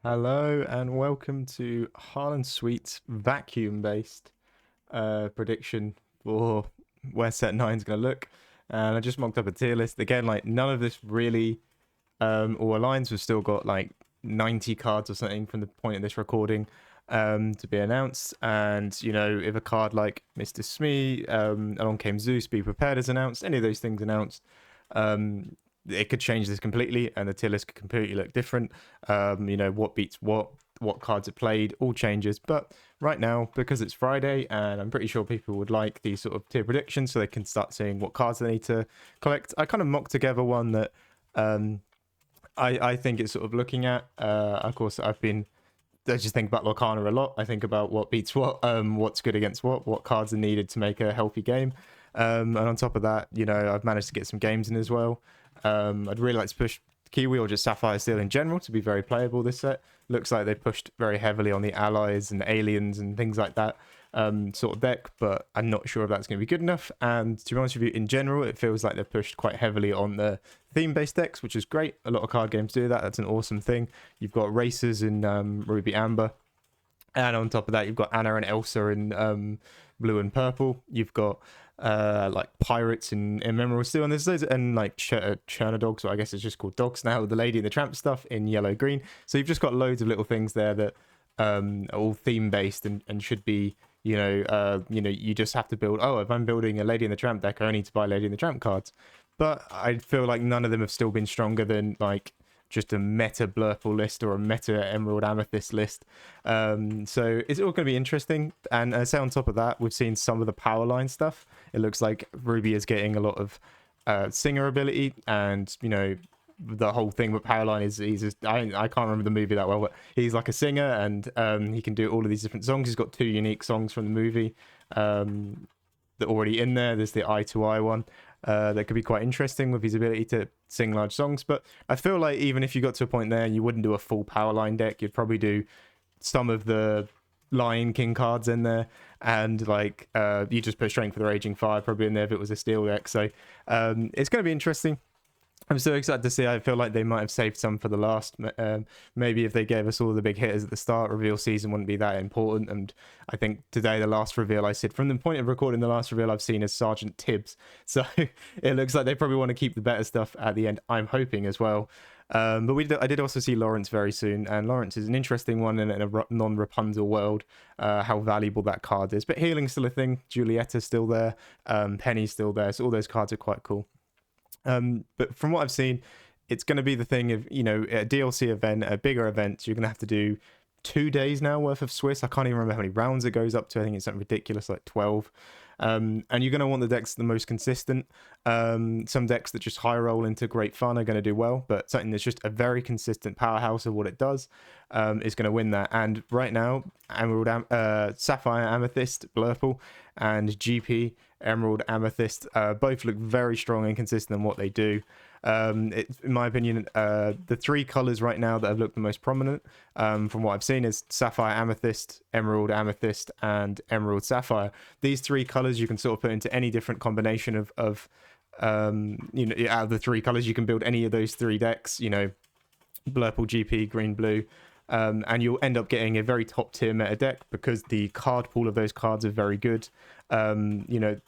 Hello and welcome to Harlan Sweet's vacuum-based prediction for where set 9 is going to look. And I just mocked up a tier list. Again, like none of this really all aligns. We've still got like 90 cards or something from the point of this recording to be announced. And, you know, if a card like Mr. Smee, Along Came Zeus, Be Prepared is announced, any of those things announced, it could change this completely and the tier list could completely look different. You know, what beats what cards are played, all changes. But right now, because it's Friday and I'm pretty sure people would like these sort of tier predictions so they can start seeing what cards they need to collect, I kind of mocked together one that I think it's sort of looking at. Of course, I just think about Lorcana a lot. I think about what beats what's good against what cards are needed to make a healthy game. And on top of that, you know, I've managed to get some games in as well. I'd really like to push Kiwi or just Sapphire Steel in general to be very playable this set. Looks like they pushed very heavily on the allies and aliens and things like that sort of deck, but I'm not sure if that's going to be good enough. And to be honest with you, in general, it feels like they've pushed quite heavily on the theme-based decks, which is great. A lot of card games do that. That's an awesome thing. You've got Racers in Ruby Amber. And on top of that, you've got Anna and Elsa in blue and purple. You've got like pirates in Emerald Steel, and there's those, and like Cherna dogs, or I guess it's just called dogs now, the Lady and the Tramp stuff in yellow green. So you've just got loads of little things there that are all theme based and should be, you just have to build. Oh, if I'm building a Lady and the Tramp deck, I only need to buy Lady and the Tramp cards. But I feel like none of them have still been stronger than like just a meta Blurple list or a meta Emerald Amethyst list. So it's all going to be interesting. And say on top of that, we've seen some of the power line stuff. It looks like Ruby is getting a lot of singer ability, and you know the whole thing with Powerline is I can't remember the movie that well, but he's like a singer and he can do all of these different songs. He's got two unique songs from the movie that are already in there. There's the Eye to Eye one that could be quite interesting with his ability to sing large songs. But I feel like even if you got to a point there, you wouldn't do a full Powerline deck. You'd probably do some of the Lion King cards in there, and like you just put Strength for the Raging Fire probably in there if it was a steel deck. So it's going to be interesting. I'm so excited to see. I feel like they might have saved some for the last. Maybe if they gave us all the big hitters at the start, reveal season wouldn't be that important. And I think today, the last reveal I said, from the point of recording, the last reveal I've seen is Sergeant Tibbs. So it looks like they probably want to keep the better stuff at the end. I'm hoping as well. But I did also see Lawrence very soon, and Lawrence is an interesting one in a non-Rapunzel world. How valuable that card is. But healing's still a thing. Julietta's still there. Penny's still there. So all those cards are quite cool. But from what I've seen, it's going to be the thing of, you know, a DLC event, a bigger event, you're going to have to do 2 days now worth of Swiss. I can't even remember how many rounds it goes up to. I think it's something ridiculous, like 12. And you're going to want the decks the most consistent. Some decks that just high roll into great fun are going to do well, but something that's just a very consistent powerhouse of what it does is going to win that. And right now, Sapphire Amethyst, Blurple, and GP Emerald Amethyst both look very strong and consistent in what they do. In my opinion, the three colors right now that have looked the most prominent from what I've seen is Sapphire Amethyst, Emerald Amethyst, and Emerald Sapphire. These three colors you can sort of put into any different combination of out of the three colors, you can build any of those three decks, you know, Blurple, GP, green, blue. And you'll end up getting a very top tier meta deck because the card pool of those cards are very good.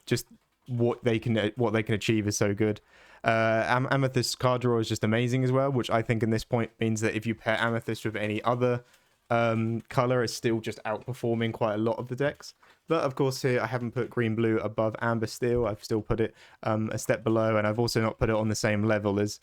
Just what they can achieve is so good. Amethyst card draw is just amazing as well, which I think in this point means that if you pair Amethyst with any other color, it's still just outperforming quite a lot of the decks. But of course here I haven't put green blue above amber steel. I've still put it a step below, and I've also not put it on the same level as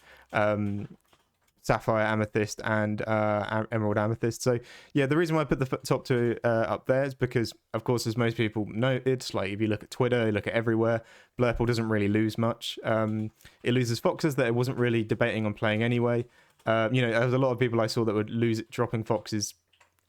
Sapphire Amethyst and Emerald Amethyst. So yeah, the reason why I put the top two up there is because, of course, as most people noted, like if you look at Twitter, you look at everywhere, Blurple doesn't really lose much. It loses Foxes that it wasn't really debating on playing anyway. There was a lot of people I saw that would lose it dropping Foxes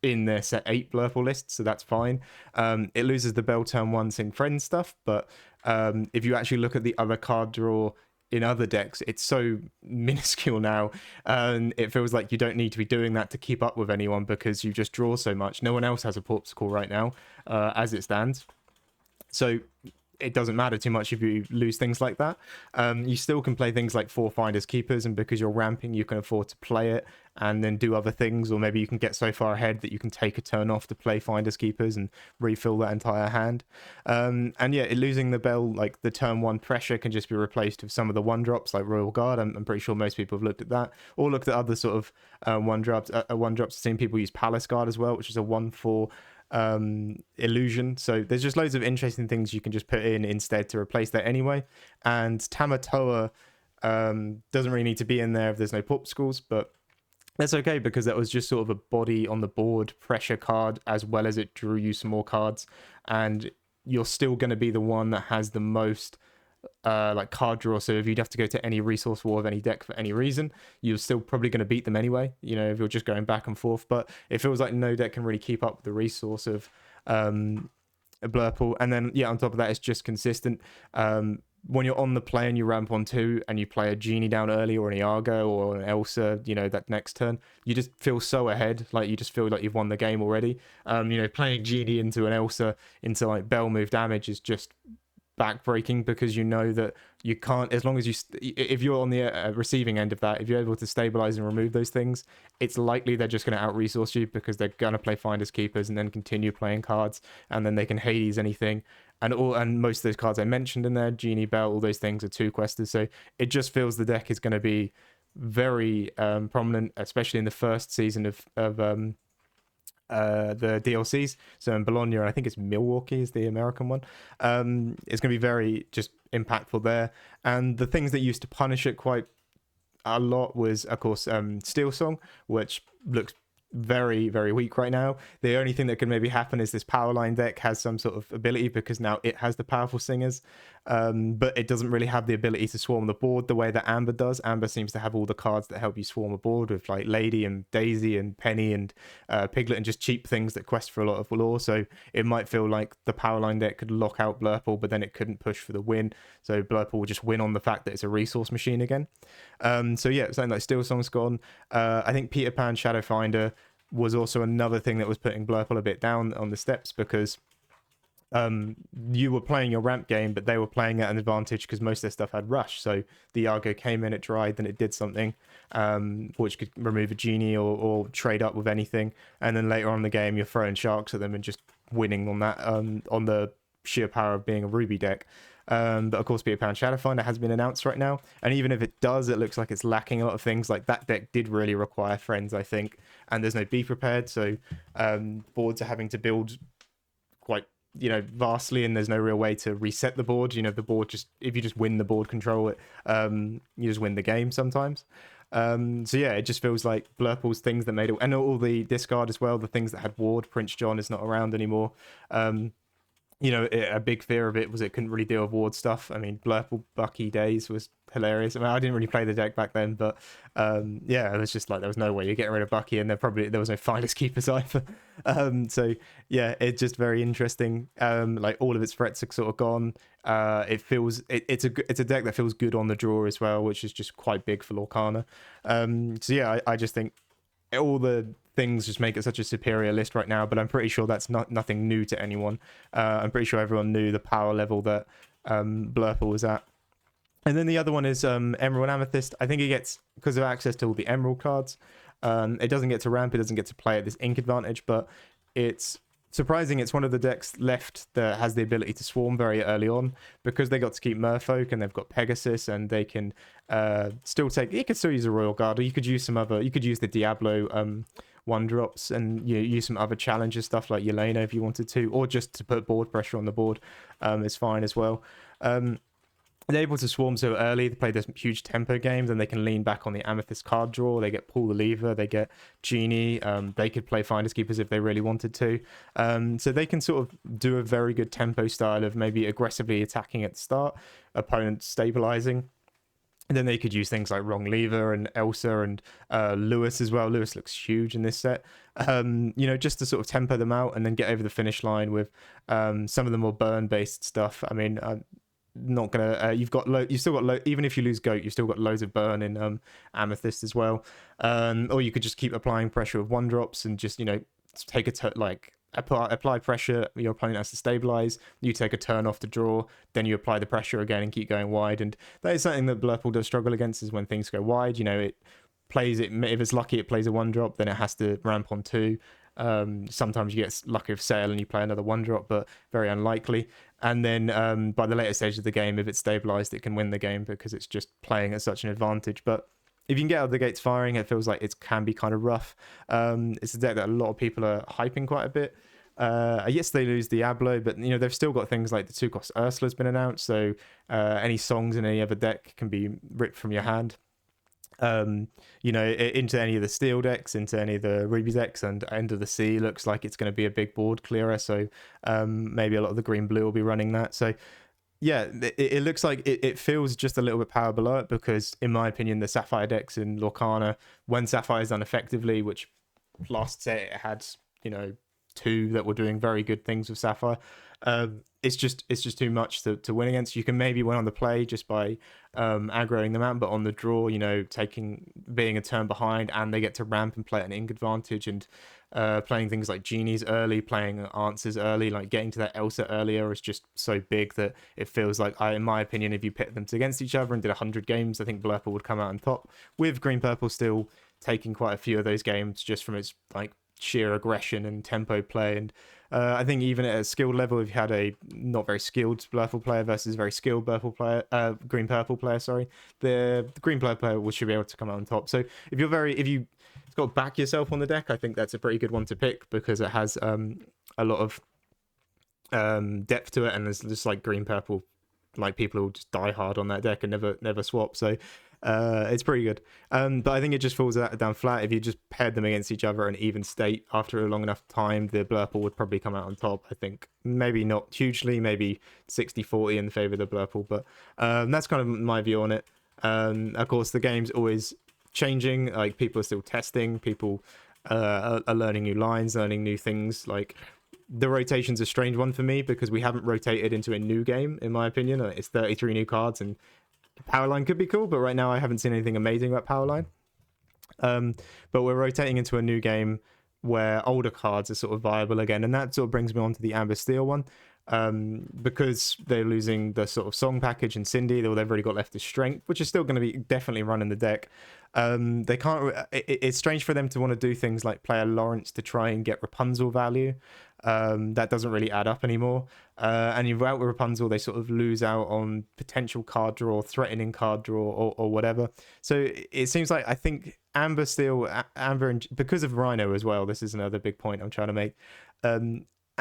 in their set 8 Blurple list, so that's fine. It loses the Bell Turn 1 Sing Friends stuff, but if you actually look at the other card draw in other decks, it's so minuscule now, and it feels like you don't need to be doing that to keep up with anyone because you just draw so much. No one else has a Porpsicle right now as it stands, so it doesn't matter too much if you lose things like that. You still can play things like Four Finders Keepers, and because you're ramping, you can afford to play it and then do other things, or maybe you can get so far ahead that you can take a turn off to play Finders Keepers and refill that entire hand. And yeah, losing the Bell, like the turn 1 pressure can just be replaced with some of the 1-drops like Royal Guard. I'm pretty sure most people have looked at that, or looked at other sort of 1-drops. 1-drops. I've seen people use Palace Guard as well, which is a 1/4 illusion. So there's just loads of interesting things you can just put in instead to replace that anyway. And Tamatoa doesn't really need to be in there if there's no popsicles, but that's okay because that was just sort of a body on the board pressure card, as well as it drew you some more cards, and you're still going to be the one that has the most like card draw. So if you'd have to go to any resource war of any deck for any reason, you're still probably going to beat them anyway, you know, if you're just going back and forth. But it feels like no deck can really keep up with the resource of a Blurple. And then yeah, on top of that, it's just consistent. When you're on the play and you ramp on 2 and you play a Genie down early, or an Iago or an Elsa, you know, that next turn, you just feel so ahead. Like you just feel like you've won the game already. You know, playing Genie into an Elsa into like Bell move damage is just backbreaking, because you know that you can't, as long as you if you're on the receiving end of that, if you're able to stabilize and remove those things, it's likely they're just going to out resource you, because they're going to play Finders Keepers and then continue playing cards, and then they can Hades anything, and most of those cards I mentioned in there, Genie, Bell, all those things are 2-questers. So it just feels the deck is going to be very prominent, especially in the first season of the DLCs. So in Bologna, and I think it's Milwaukee is the American one, it's going to be very just impactful there. And the things that used to punish it quite a lot was, of course, Steel Song, which looks very, very weak right now. The only thing that could maybe happen is this power line deck has some sort of ability, because now it has the powerful singers, but it doesn't really have the ability to swarm the board the way that Amber does. Amber seems to have all the cards that help you swarm a board, with like Lady and Daisy and Penny and Piglet, and just cheap things that quest for a lot of lore. So it might feel like the power line deck could lock out Blurple, but then it couldn't push for the win. So Blurple will just win on the fact that it's a resource machine again. So yeah, something like Steel Song's gone. I think Peter Pan Shadowfinder was also another thing that was putting Blurple a bit down on the steps, because you were playing your ramp game, but they were playing at an advantage because most of their stuff had rush. So the Argo came in, it dried, then it did something, which could remove a Genie or trade up with anything, and then later on in the game you're throwing sharks at them and just winning on that, on the sheer power of being a Ruby deck. But of course, Peter Pan Shadowfinder has been announced right now, and even if it does, it looks like it's lacking a lot of things. Like that deck did really require friends, I think, and there's no Be Prepared, so boards are having to build quite, you know, vastly, and there's no real way to reset the board. You know, the board just, if you just win the board control, it you just win the game sometimes. So yeah, it just feels like Blurple's things that made it, and all the discard as well, the things that had Ward. Prince John is not around anymore. You know, a big fear of it was it couldn't really deal with Ward stuff. I mean, Blurple Bucky days was hilarious. I mean, I didn't really play the deck back then, but yeah, it was just like there was no way you're getting rid of Bucky, and there was no Finders Keepers either. So yeah, it's just very interesting. Like all of its threats are sort of gone. It feels it's a deck that feels good on the draw as well, which is just quite big for Lorcana. So yeah, I just think all the things just make it such a superior list right now, but I'm pretty sure that's nothing new to anyone. I'm pretty sure everyone knew the power level that Blurple was at. And then the other one is Emerald and Amethyst. I think it gets, because of access to all the Emerald cards, it doesn't get to ramp, it doesn't get to play at this ink advantage, but it's surprising it's one of the decks left that has the ability to swarm very early on, because they got to keep Merfolk and they've got Pegasus, and they can still take, you could still use a Royal Guard, or you could use some other, you could use the Diablo 1-drops, and you know, use some other challenges stuff like Yelena if you wanted to, or just to put board pressure on the board is fine as well. They're able to swarm so early, they play this huge tempo game, then they can lean back on the Amethyst card draw, they get Pull the Lever, they get Genie, they could play Finders Keepers if they really wanted to. So they can sort of do a very good tempo style of maybe aggressively attacking at the start, opponent stabilizing. And then they could use things like Wrong Lever and Elsa and Lewis as well. Lewis looks huge in this set. You know, just to sort of tempo them out and then get over the finish line with some of the more burn-based stuff. I mean, not gonna you've still got even if you lose Goat, you've still got loads of burn in Amethyst as well. Or you could just keep applying pressure with 1-drops and just, you know, take apply pressure, your opponent has to stabilize, you take a turn off to draw, then you apply the pressure again and keep going wide. And that is something that Blurple does struggle against, is when things go wide. You know, plays it. If it's lucky, it plays a 1-drop, then it has to ramp on 2. Sometimes you get lucky with Sail and you play another 1-drop, but very unlikely. And then by the later stage of the game, if it's stabilized, it can win the game because it's just playing at such an advantage. But if you can get out of the gates firing, it feels like it can be kind of rough. It's a deck that a lot of people are hyping quite a bit. Yes, they lose the Ablo, but they've still got things like the 2-cost Ursula's been announced, so any songs in any other deck can be ripped from your hand. Into any of the steel decks, into any of the Ruby decks, and End of the Sea looks like it's going to be a big board clearer, so maybe a lot of the green blue will be running that. So yeah, it looks like it feels just a little bit power below it, because in my opinion the Sapphire decks in Lorcana, when Sapphire is done effectively, which last set it had 2 that were doing very good things with Sapphire, it's just too much to win against. You can maybe win on the play just by aggroing them out, but on the draw, being a turn behind, and they get to ramp and play at an ink advantage, and playing things like genies early, playing answers early, like getting to that Elsa earlier is just so big that it feels like, in my opinion, if you pit them against each other and did 100 games, I think Blurple would come out on top, with green purple still taking quite a few of those games just from its like sheer aggression and tempo play. And I think even at a skilled level, if you had a not very skilled Blurple player versus a very skilled green purple player, the green player should be able to come out on top. So if you got to back yourself on the deck, I think that's a pretty good one to pick, because it has a lot of depth to it, and there's just like green purple, like people will just die hard on that deck and never swap. So it's pretty good. But I think it just falls down flat. If you just paired them against each other in even state after a long enough time, the Blurple would probably come out on top. I think maybe not hugely, maybe 60-40 in favor of the Blurple, but that's kind of my view on it. Of course, the game's always changing. Like, people are still testing, people are learning new lines, learning new things. Like, the rotation's a strange one for me, because we haven't rotated into a new game, in my opinion. It's 33 new cards, and Powerline could be cool, but right now I haven't seen anything amazing about Powerline. But we're rotating into a new game where older cards are sort of viable again, and that sort of brings me on to the Amber Steel one. Because they're losing the sort of song package and Cindy, all they've already got left is Strength, which is still going to be definitely running the deck. They can't. It's strange for them to want to do things like play a Lawrence to try and get Rapunzel value. That doesn't really add up anymore. And without Rapunzel, they sort of lose out on potential card draw, threatening card draw, or whatever. So it seems like, I think Amber Steel, and because of Rhino as well, this is another big point I'm trying to make.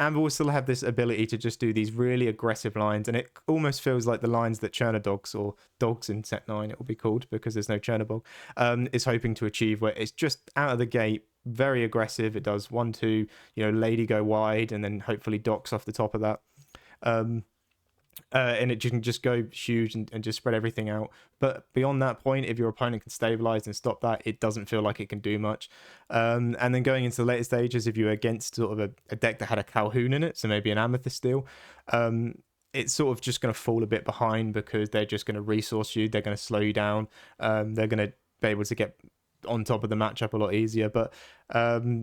Amber will still have this ability to just do these really aggressive lines, and it almost feels like the lines that Churner Dogs, or Dogs in Set 9 it will be called, because there's no Chernobog, is hoping to achieve, where it's just out of the gate very aggressive. It does 1-2, Lady go wide, and then hopefully docks off the top of that. And it can just go huge and just spread everything out. But beyond that point, if your opponent can stabilize and stop that, it doesn't feel like it can do much. And then going into the later stages, if you're against sort of a deck that had a Calhoun in it, so maybe an Amethyst Steel, it's sort of just going to fall a bit behind, because they're just going to resource you, they're going to slow you down, they're going to be able to get on top of the matchup a lot easier. But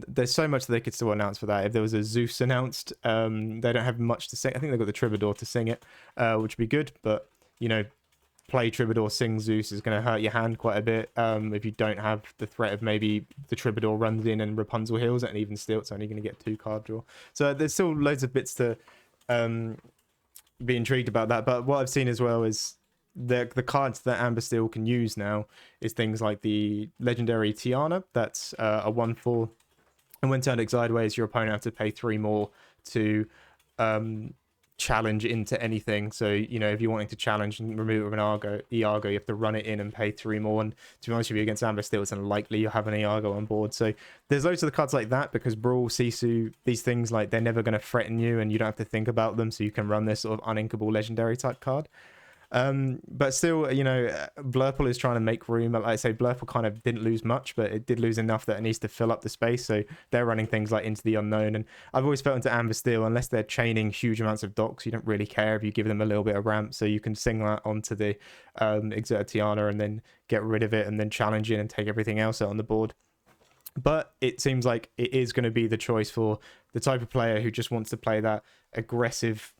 there's so much that they could still announce for that. If there was a Zeus announced, they don't have much to sing. I think they've got the Troubadour to sing it, which would be good, but play Troubadour, sing Zeus is going to hurt your hand quite a bit. If you don't have the threat of maybe the Troubadour runs in and Rapunzel heals it, and even still it's only going to get 2 card draw. So there's still loads of bits to be intrigued about that. But what I've seen as well is the cards that Amber Steel can use now is things like the legendary Tiana. That's a 1/4, and when turned sideways, your opponent has to pay 3 more to challenge into anything. So if you're wanting to challenge and remove it with an Iago, you have to run it in and pay 3 more. And to be honest with you, against Amber Steel, it's unlikely you'll have an Iago on board. So there's loads of the cards like that, because Brawl, Sisu, these things, like, they're never going to threaten you, and you don't have to think about them. So you can run this sort of uninkable legendary type card. But still, Blurple is trying to make room. Like I say, Blurple kind of didn't lose much, but it did lose enough that it needs to fill up the space. So they're running things like Into the Unknown. And I've always felt into Amber Steel, unless they're chaining huge amounts of docks, you don't really care if you give them a little bit of ramp. So you can sing that onto the Exerter Tiana and then get rid of it, and then challenge in and take everything else out on the board. But it seems like it is going to be the choice for the type of player who just wants to play that aggressive,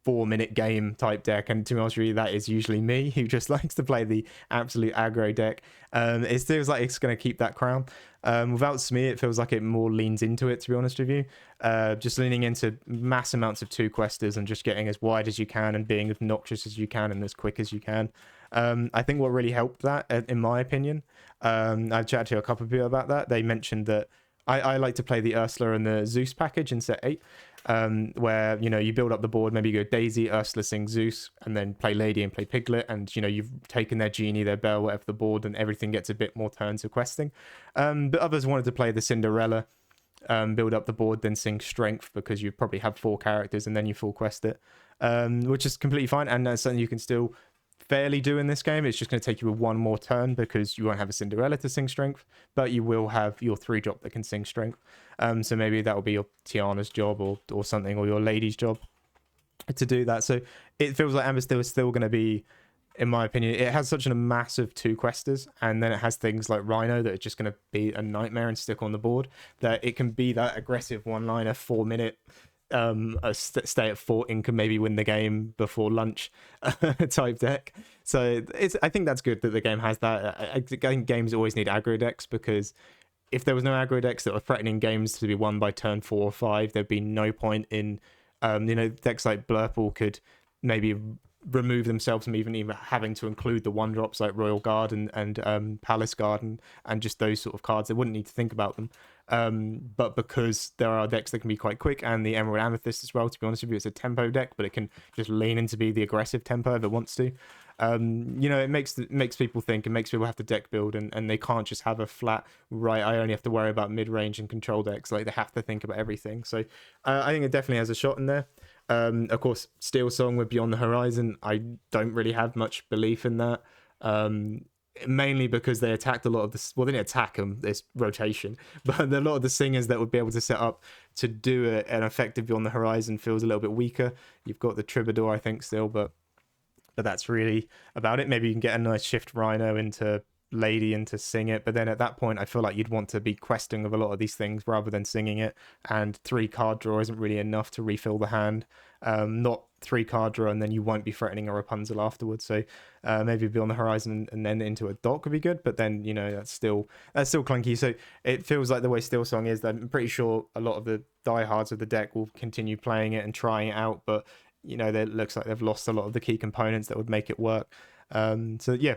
4-minute game type deck, and to be honest with you, that is usually me, who just likes to play the absolute aggro deck. It feels like it's going to keep that crown. Without Smee, it feels like it more leans into it, to be honest with you. Just leaning into mass amounts of 2-questers and just getting as wide as you can and being as obnoxious as you can and as quick as you can. I think what really helped that, in my opinion, I've chatted to a couple of people about that. They mentioned that I like to play the Ursula and the Zeus package in set 8, where, you know, you build up the board, maybe you go Daisy, Ursula, Sing, Zeus, and then play Lady and play Piglet, and, you know, you've taken their Genie, their Belle, whatever the board, and everything gets a bit more turns of questing. But others wanted to play the Cinderella, build up the board, then sing Strength, because you probably have 4 characters, and then you full quest it, which is completely fine, and that's something you can still fairly do in this game. It's just going to take you one more turn because you won't have a Cinderella to sing Strength, but you will have your 3-drop that can sing Strength. So maybe that will be your Tiana's job or something, or your Lady's job to do that. So it feels like Amethyst is still going to be, in my opinion, it has such a massive 2-questers, and then it has things like Rhino that are just going to be a nightmare and stick on the board, that it can be that aggressive one-liner 4-minute stay at fort and can maybe win the game before lunch type deck. So I think that's good that the game has that. I think games always need aggro decks, because if there was no aggro decks that were threatening games to be won by turn 4 or 5, there'd be no point in decks like Blurple could maybe remove themselves from even having to include the 1-drops like Royal Guard and Palace Guard and just those sort of cards. They wouldn't need to think about them. But because there are decks that can be quite quick, and the Emerald Amethyst as well, to be honest with you, it's a tempo deck, but it can just lean into be the aggressive tempo if it wants to. It makes people think, and makes people have to deck build, and they can't just have a flat, right, I only have to worry about mid-range and control decks. Like, they have to think about everything. So I think it definitely has a shot in there. Of course, Steel Song with Beyond the Horizon, I don't really have much belief in that. Mainly because they attacked a lot of this. Well, they didn't attack them, this rotation, but a lot of the singers that would be able to set up to do an effective Beyond the Horizon feels a little bit weaker. You've got the Troubadour, I think, still, but that's really about it. Maybe you can get a nice shift Rhino into Lady and to sing it, but then at that point I feel like you'd want to be questing with a lot of these things rather than singing it, and 3 card draw isn't really enough to refill the hand. Not 3 card draw and then you won't be threatening a Rapunzel afterwards. So maybe Beyond the Horizon and then into a dock would be good, but then, you know, that's still clunky. So it feels like the way Steel Song is, that I'm pretty sure a lot of the diehards of the deck will continue playing it and trying it out, but, you know, it looks like they've lost a lot of the key components that would make it work. So yeah,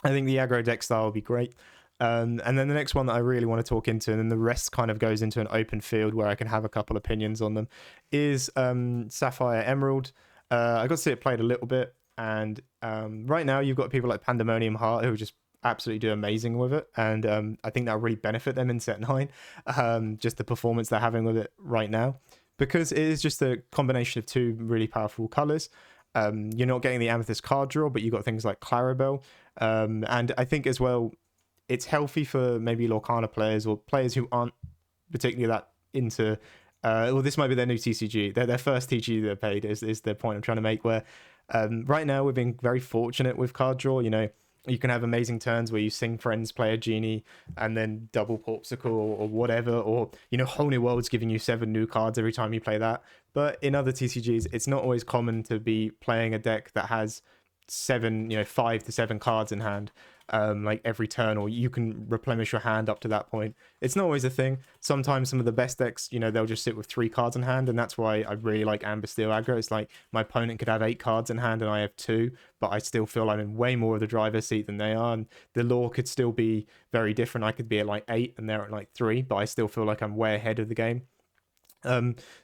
I think the aggro deck style will be great. And then the next one that I really want to talk into, and then the rest kind of goes into an open field where I can have a couple opinions on them, is Sapphire Emerald. I got to see it played a little bit, and right now you've got people like Pandemonium Heart who just absolutely do amazing with it, and I think that'll really benefit them in set 9, just the performance they're having with it right now, because it is just a combination of 2 really powerful colors. You're not getting the Amethyst card draw, but you've got things like Clarabelle, and I think as well it's healthy for maybe Lorcana players or players who aren't particularly that into well, this might be their new TCG, their first TCG they're paid, is the point I'm trying to make, where right now we've been very fortunate with card draw. You know, you can have amazing turns where you sing Friends, play a Genie, and then double Popsicle or whatever, or, you know, Whole New World's giving you 7 new cards every time you play that. But in other TCGs, it's not always common to be playing a deck that has 5 to 7 cards in hand, like every turn, or you can replenish your hand up to that point. It's not always a thing. Sometimes some of the best decks, you know, they'll just sit with 3 cards in hand, and that's why I really like Amber Steel Aggro. It's like my opponent could have 8 cards in hand and I have 2, but I still feel I'm in way more of the driver's seat than they are, and the lore could still be very different. I could be at like 8 and they're at like 3, but I still feel like I'm way ahead of the game.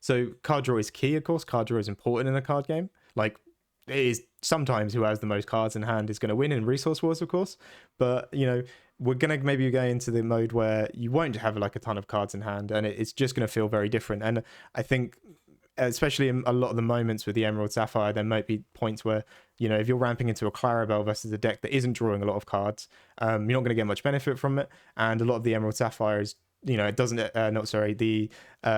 So card draw is key, of course. Card draw is important in a card game. Like, it is sometimes who has the most cards in hand is going to win in Resource Wars, of course. But, you know, we're going to maybe go into the mode where you won't have like a ton of cards in hand, and it's just going to feel very different. And I think, especially in a lot of the moments with the Emerald Sapphire, there might be points where, you know, if you're ramping into a Clarabelle versus a deck that isn't drawing a lot of cards, you're not going to get much benefit from it. And a lot of the Emerald Sapphire is, you know, it doesn't, the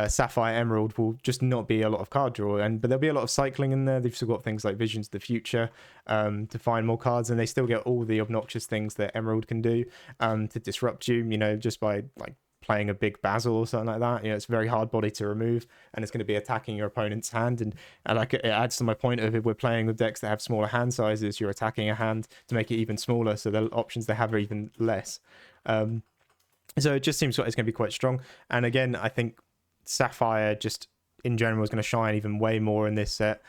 Sapphire Emerald will just not be a lot of card draw, but there'll be a lot of cycling in there. They've still got things like Visions of the Future to find more cards, and they still get all the obnoxious things that Emerald can do to disrupt you, you know, just by like playing a big Basil or something like that. It's very hard body to remove, and it's going to be attacking your opponent's hand. And like it adds to my point of, if we're playing with decks that have smaller hand sizes, you're attacking a hand to make it even smaller, so the options they have are even less. So it just seems like it's going to be quite strong. And again, I think Sapphire just in general is going to shine even way more in this set.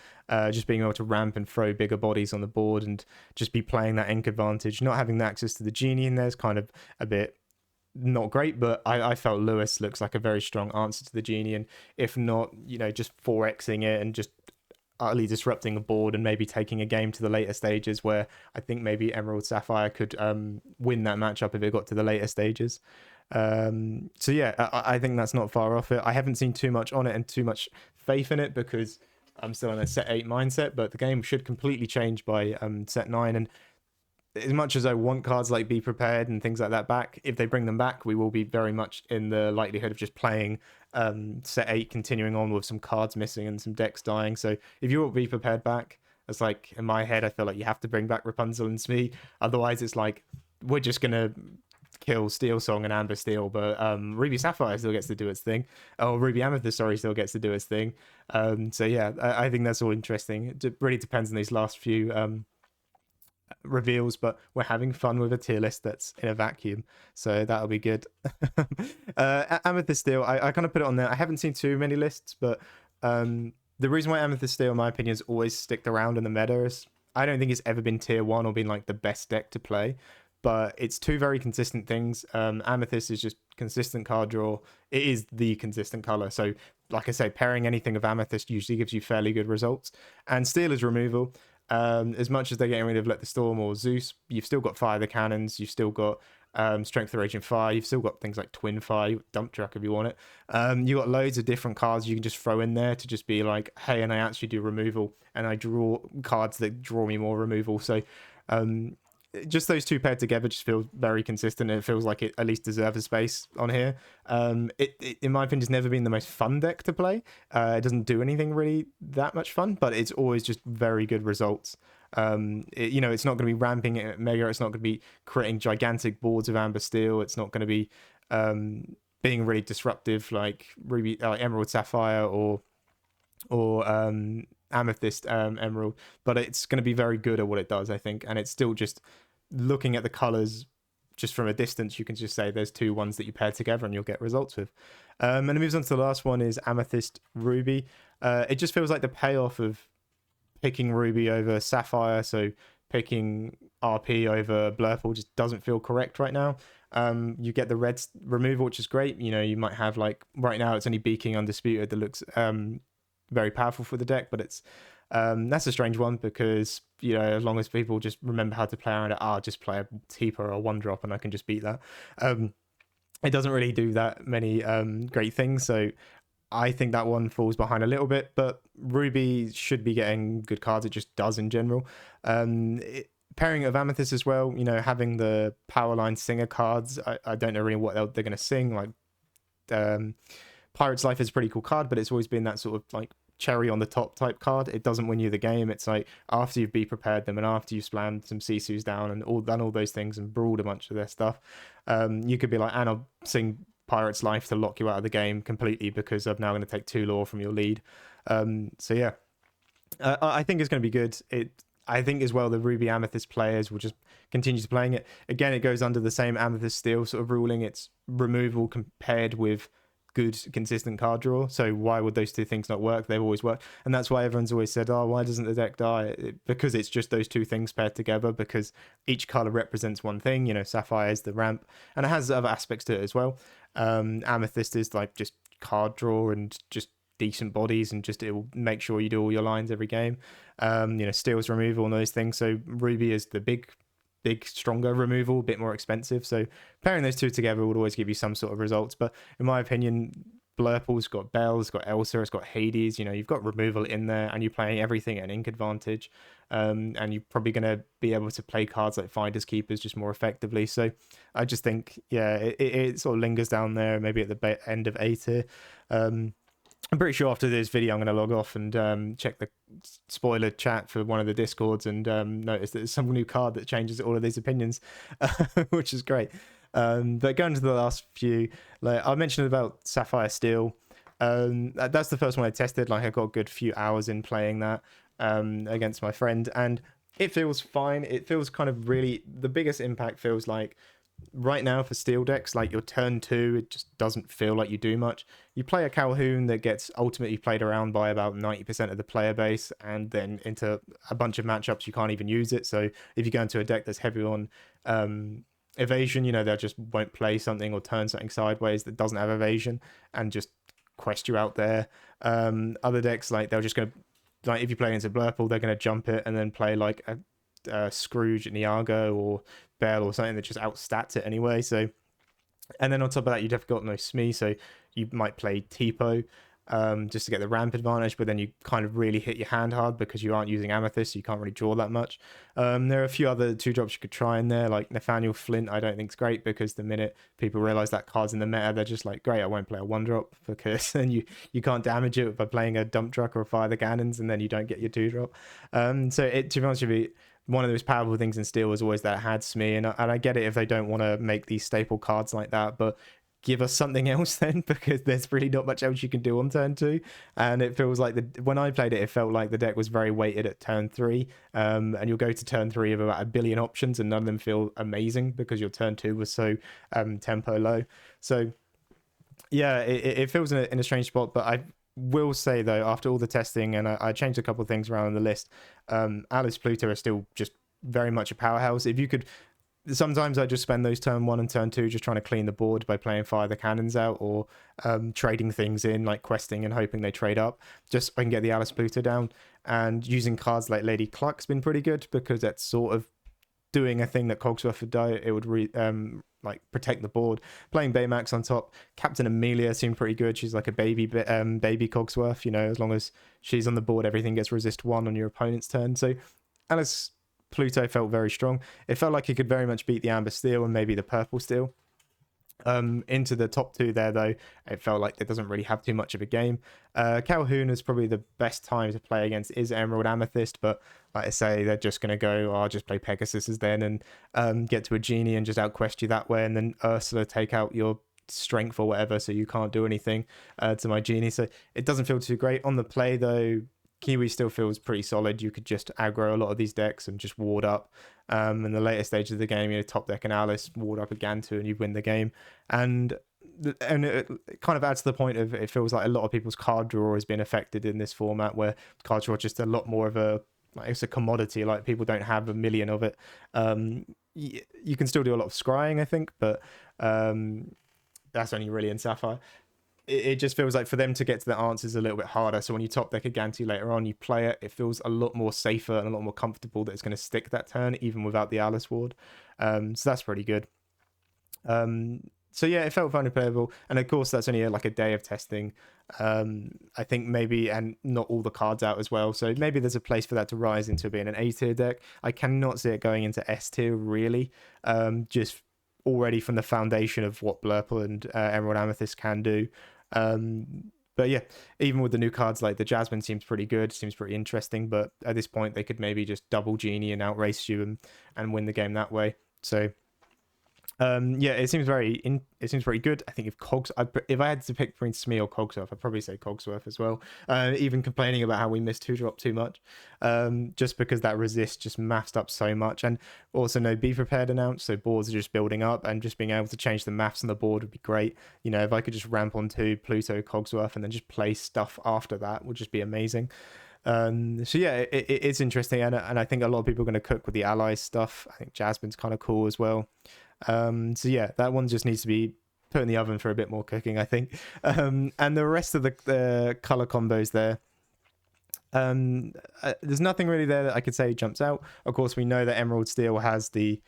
Just being able to ramp and throw bigger bodies on the board and just be playing that ink advantage. Not having the access to the genie in there is kind of a bit not great, but I felt Lewis looks like a very strong answer to the genie. And if not, just 4xing it and just utterly disrupting a board and maybe taking a game to the later stages, where I think maybe Emerald Sapphire could win that matchup if it got to the later stages. So yeah, I think that's not far off it. I haven't seen too much on it and too much faith in it because I'm still in a set 8 mindset, but the game should completely change by set 9. And as much as I want cards like Be Prepared and things like that back, if they bring them back, we will be very much in the likelihood of just playing set 8, continuing on with some cards missing and some decks dying. So if you want Be Prepared back, it's like, in my head, I feel like you have to bring back Rapunzel and Smee. Otherwise, it's like, we're just going to kill Steel Song and Amber Steel, but Ruby Sapphire still gets to do its thing. Oh, Ruby Amethyst, sorry, still gets to do its thing. So yeah, I think that's all interesting. It really depends on these last few reveals, but we're having fun with a tier list that's in a vacuum, so that'll be good. Amethyst Steel, I kind of put it on there. I haven't seen too many lists, but the reason why Amethyst Steel, in my opinion, has always sticked around in the meta is I don't think it's ever been tier 1 or been like the best deck to play. But it's two very consistent things. Amethyst is just consistent card draw. It is the consistent color. So, like I say, pairing anything with Amethyst usually gives you fairly good results. And Steel is removal. As much as they're getting rid of Let the Storm or Zeus, you've still got Fire the Cannons. You've still got Strength of Raging Fire. You've still got things like Twin Fire, Dump Truck if you want it. You got loads of different cards you can just throw in there to just be like, hey, and I actually do removal. And I draw cards that draw me more removal. So, just those two paired together just feels very consistent, and it feels like it at least deserves a space on here. It in my opinion, has never been the most fun deck to play. It doesn't do anything really that much fun, but it's always just very good results. It's not going to be ramping at Mega. It's not going to be creating gigantic boards of Amber Steel. It's not going to be being really disruptive like Emerald Sapphire or Amethyst Emerald, but it's going to be very good at what it does, I think. And it's still just looking at the colors just from a distance, you can just say there's two ones that you pair together and you'll get results with. And it moves on to the last one, is Amethyst Ruby. It just feels like the payoff of picking Ruby over Sapphire, so picking RP over Blurple just doesn't feel correct right now. You get the red removal, which is great. You might have, like, right now it's only Beaking Undisputed that looks very powerful for the deck, but it's that's a strange one because as long as people just remember how to play around it, I'll just play a Teeper or a 1-drop and I can just beat that. It doesn't really do that many great things, so I think that one falls behind a little bit, but Ruby should be getting good cards. It just does in general. Pairing it with Amethyst as well, having the Powerline Singer cards, I don't know really what they're going to sing. Like Pirate's Life is a pretty cool card, but it's always been that sort of like cherry on the top type card. It doesn't win you the game. It's like after you've Be Prepared them and after you've slammed some Sisus down and done all those things and brawled a bunch of their stuff, you could be like, and I'll sing Pirate's Life to lock you out of the game completely because I'm now going to take 2 lore from your lead. So yeah, I think it's going to be good. I think as well the Ruby Amethyst players will just continue to playing it. Again, it goes under the same Amethyst Steel sort of ruling. It's removal compared with good consistent card draw, so why would those two things not work? They've always worked, and that's why everyone's always said, oh, why doesn't the deck die? Because it's just those two things paired together, because each color represents one thing. Sapphire is the ramp, and it has other aspects to it as well. Amethyst is like just card draw and just decent bodies, and just it will make sure you do all your lines every game. Steel's removal and those things. So Ruby is the big stronger removal, a bit more expensive, so pairing those two together would always give you some sort of results. But in my opinion, Blurple's got Belle, it's got Elsa, it's got Hades. You've got removal in there, and you're playing everything at an ink advantage, and you're probably going to be able to play cards like Finders Keepers just more effectively. So I just think, yeah, it sort of lingers down there, maybe at the end of A tier. I'm pretty sure after this video I'm going to log off and check the spoiler chat for one of the Discords and notice that there's some new card that changes all of these opinions, which is great. But going to the last few, like I mentioned about Sapphire Steel, that's the first one I tested. Like I got a good few hours in playing that against my friend, and it feels fine. It feels kind of really, the biggest impact feels like right now for steel decks, like your turn 2, it just doesn't feel like you do much. You play a Calhoun that gets ultimately played around by about 90% of the player base, and then into a bunch of matchups you can't even use it. So if you go into a deck that's heavy on evasion, you know, they'll just won't play something or turn something sideways that doesn't have evasion and just quest you out there. Other decks, like they're just going to, like if you play into Blurple, they're going to jump it and then play like a Scrooge and Iago or Bell or something that just outstats it anyway. So, and then on top of that, you'd have got no Smee, so you might play Tipo just to get the ramp advantage, but then you kind of really hit your hand hard because you aren't using Amethyst, so you can't really draw that much. There are a few other 2-drops you could try in there, like Nathaniel Flint. I don't think it's great because the minute people realize that card's in the meta, they're just like, great, I won't play a 1-drop because then you can't damage it by playing a dump truck or fire the cannons, and then you don't get your 2-drop. So it, to be honest with you, one of the most powerful things in Steel was always that it had Smee, and I get it if they don't want to make these staple cards like that, but give us something else then, because there's really not much else you can do on turn 2. And it feels like when I played it, it felt like the deck was very weighted at turn 3, and you'll go to turn 3 of about a billion options, and none of them feel amazing because your turn 2 was so tempo low. So yeah, it feels in a strange spot, but I will say though, after all the testing, and I changed a couple of things around on the list, Alice Pluto is still just very much a powerhouse. If you could, sometimes I just spend those turn 1 and turn 2 just trying to clean the board by playing Fire the Cannons out, or trading things in, like questing and hoping they trade up, just so I can get the Alice Pluto down. And using cards like Lady Cluck's been pretty good because that's sort of doing a thing that Cogsworth would do. It would like protect the board. Playing Baymax on top, Captain Amelia seemed pretty good. She's like a baby Cogsworth, you know, as long as she's on the board, everything gets resist 1 on your opponent's turn. So Alice Pluto felt very strong. It felt like he could very much beat the Amber Steel and maybe the Purple Steel. Into the top 2 there though, it felt like it doesn't really have too much of a game. Calhoun is probably the best time to play against is Emerald Amethyst, but like I say, they're just going to go, I'll just play Pegasus then, and get to a Genie and just outquest you that way, and then Ursula take out your strength or whatever, so you can't do anything to my Genie. So it doesn't feel too great. On the play though, Kiwi still feels pretty solid. You could just aggro a lot of these decks and just ward up. In the later stages of the game, you know, top deck and Alice, ward up a Gantu, and you win the game. And it kind of adds to the point of, it feels like a lot of people's card draw has been affected in this format, where card draw is just a lot more of a, like, it's a commodity. Like people don't have a million of it. You can still do a lot of scrying, I think, but that's only really in Sapphire. It just feels like for them to get to the answers a little bit harder. So when you top deck a Gantu later on, you play it, it feels a lot more safer and a lot more comfortable that it's going to stick that turn, even without the Alice ward. So that's pretty good. So yeah, it felt finally playable. And of course, that's only like a day of testing. I think maybe, and not all the cards out as well. So maybe there's a place for that to rise into being an A tier deck. I cannot see it going into S tier really. Just already from the foundation of what Blurple and Emerald Amethyst can do. But yeah, even with the new cards, like the Jasmine seems pretty good, seems pretty interesting, but at this point they could maybe just double Genie and outrace you and win the game that way. So yeah, it seems very good. I think if I had to pick between Smee or Cogsworth, I'd probably say Cogsworth as well. Even complaining about how we missed 2-drop too much, just because that resist just maths up so much. And also no Be Prepared announced, so boards are just building up, and just being able to change the maths on the board would be great. You know, if I could just ramp onto Pluto, Cogsworth, and then just play stuff after that, would just be amazing. So yeah, it's interesting, and I think a lot of people are going to cook with the allies stuff. I think Jasmine's kind of cool as well. So yeah, that one just needs to be put in the oven for a bit more cooking, I think. And the rest of the color combos there, there's nothing really there that I could say jumps out. Of course, we know that Emerald Steel has the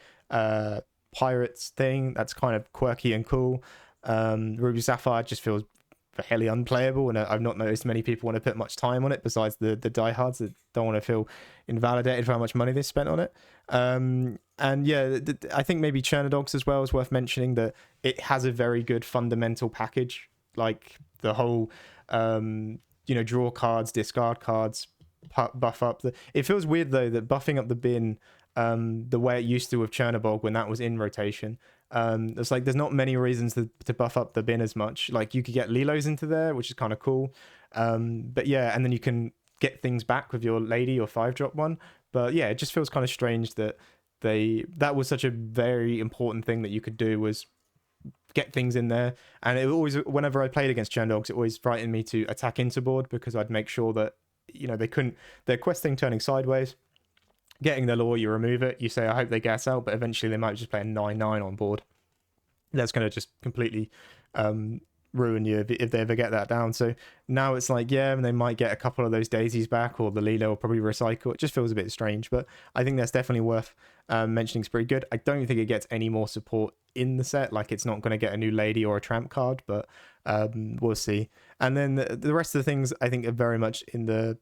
pirates thing. That's kind of quirky and cool. Ruby Sapphire just feels fairly unplayable, and I've not noticed many people want to put much time on it besides the diehards that don't want to feel invalidated for how much money they spent on it. And yeah, I think maybe Chernodogs as well is worth mentioning, that it has a very good fundamental package, like the whole draw cards, discard cards, buff up. It feels weird though that buffing up the bin the way it used to with Chernobog when that was in rotation, It's like there's not many reasons to buff up the bin as much. Like you could get Lilos into there, which is kind of cool. But yeah, and then you can get things back with your lady or 5-drop one. But yeah, it just feels kind of strange that that was such a very important thing that you could do, was get things in there. And it always, whenever I played against Churn Dogs, it always frightened me to attack into board, because I'd make sure that, you know, they couldn't, their questing turning sideways, getting their lore, you remove it, you say I hope they gas out, but eventually they might just play a 9-9 on board. That's going to just completely ruin you if they ever get that down. So now it's like, yeah, and they might get a couple of those daisies back, or the Lilo will probably recycle. It just feels a bit strange, but I think that's definitely worth mentioning. It's pretty good. I don't think it gets any more support in the set. Like, it's not going to get a new lady or a tramp card, but we'll see. And then the rest of the things I think are very much in the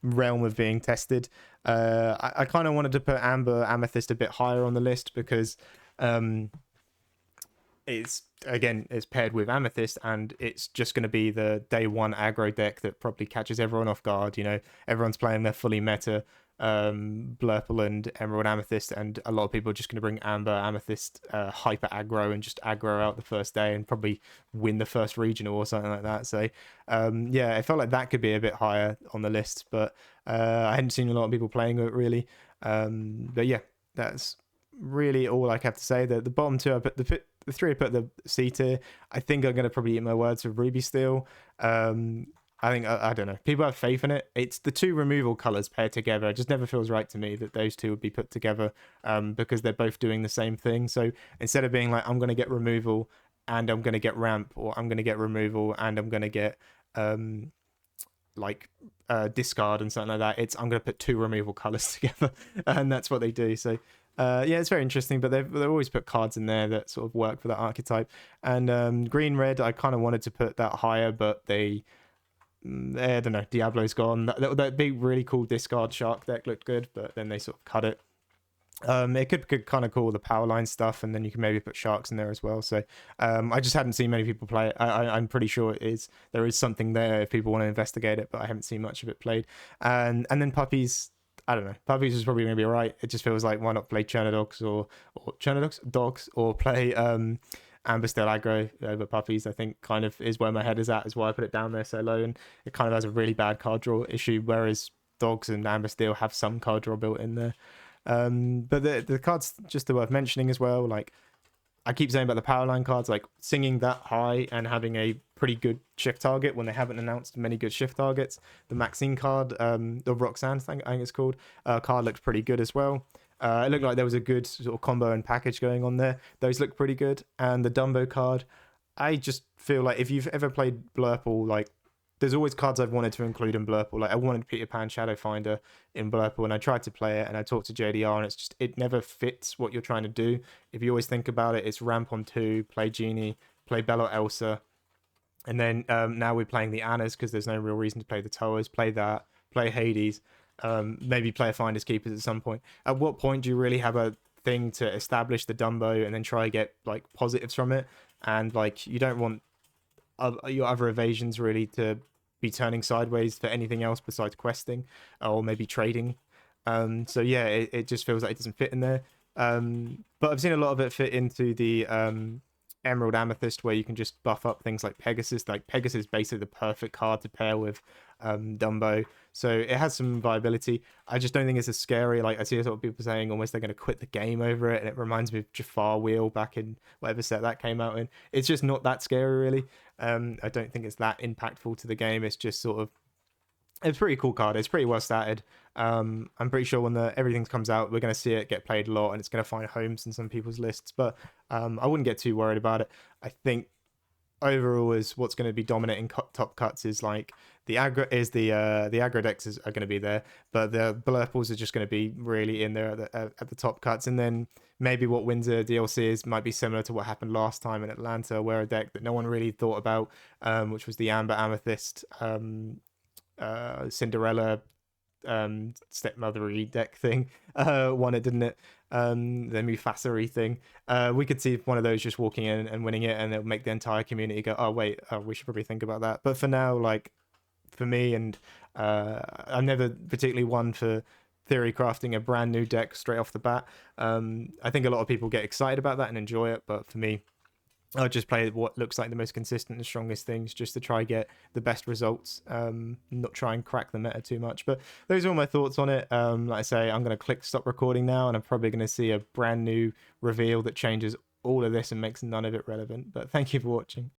realm of being tested. I kind of wanted to put Amber Amethyst a bit higher on the list, because it's paired with Amethyst, and it's just going to be the day one aggro deck that probably catches everyone off guard. You know, everyone's playing their fully meta Blurple and Emerald Amethyst, and a lot of people are just going to bring Amber Amethyst hyper aggro and just aggro out the first day and probably win the first regional or something like that. So yeah, I felt like that could be a bit higher on the list, but I hadn't seen a lot of people playing it really. But yeah, that's really all I have to say. The bottom two, I put the three, I put the C tier. I think I'm going to probably eat my words with Ruby Steel. I think, I don't know, people have faith in it. It's the two removal colors paired together. It just never feels right to me that those two would be put together, because they're both doing the same thing. So instead of being like, I'm going to get removal and I'm going to get ramp, or I'm going to get removal and I'm going to get discard and something like that, it's I'm going to put two removal colors together, and that's what they do. So yeah, it's very interesting, but they've always put cards in there that sort of work for that archetype. And green red, I kind of wanted to put that higher, but I don't know, Diablo's gone. That big really cool discard shark deck looked good, but then they sort of cut it. It could kind of cool the power line stuff, and then you can maybe put sharks in there as well. So I just hadn't seen many people play it. I'm pretty sure there is something there if people want to investigate it, but I haven't seen much of it played. And then puppies, I don't know. Puppies is probably going to be right. It just feels like, why not play Churner Dogs or Dogs, or play Amber Steel Aggro over Puppies, I think kind of is where my head is at, is why I put it down there so low. And it kind of has a really bad card draw issue, whereas Dogs and Amber Steel have some card draw built in there. But the cards just are worth mentioning as well. Like, I keep saying about the power line cards, like singing that high and having a pretty good shift target when they haven't announced many good shift targets. The Maxine card, the Roxanne thing, I think it's called, card looked pretty good as well. It looked like there was a good sort of combo and package going on there. Those look pretty good. And the Dumbo card, I just feel like if you've ever played Blurple, like, there's always cards I've wanted to include in Blurple. Like, I wanted Peter Pan Shadowfinder in Blurple, and I tried to play it, and I talked to JDR, and it's just, it never fits what you're trying to do. If you always think about it, it's ramp on 2, play Genie, play Bella Elsa, and then now we're playing the Annas because there's no real reason to play the Towers. Play that, play Hades, maybe play a Finders Keepers at some point. At what point do you really have a thing to establish the Dumbo and then try to get like positives from it? And like, you don't want your other evasions really to be turning sideways for anything else besides questing or maybe trading. So yeah, it just feels like it doesn't fit in there. But I've seen a lot of it fit into the Emerald Amethyst, where you can just buff up things like Pegasus. Like, Pegasus is basically the perfect card to pair with Dumbo, so it has some viability. I just don't think it's as scary. Like, I see a lot of people saying almost they're going to quit the game over it, and it reminds me of Jafar Wheel back in whatever set that came out in. It's just not that scary really. I don't think it's that impactful to the game. It's just sort of, it's a pretty cool card. It's pretty well statted. I'm pretty sure when everything comes out, we're going to see it get played a lot, and it's going to find homes in some people's lists. But I wouldn't get too worried about it. I think overall is what's going to be dominating top cuts is like the aggro decks are going to be there, but the blurples are just going to be really in there at the top cuts. And then maybe what wins a DLC might be similar to what happened last time in Atlanta, where a deck that no one really thought about, which was the Amber Amethyst Cinderella stepmothery deck thing, won it, didn't it? The Mufasa-y thing. We could see one of those just walking in and winning it, and it'll make the entire community go, oh wait, we should probably think about that. But for now, like, for me, and I'm never particularly one for theory crafting a brand new deck straight off the bat. I think a lot of people get excited about that and enjoy it, but for me, I'll just play what looks like the most consistent and strongest things just to try get the best results. Not try and crack the meta too much. But those are all my thoughts on it. Like I say, I'm going to click stop recording now, and I'm probably going to see a brand new reveal that changes all of this and makes none of it relevant. But thank you for watching.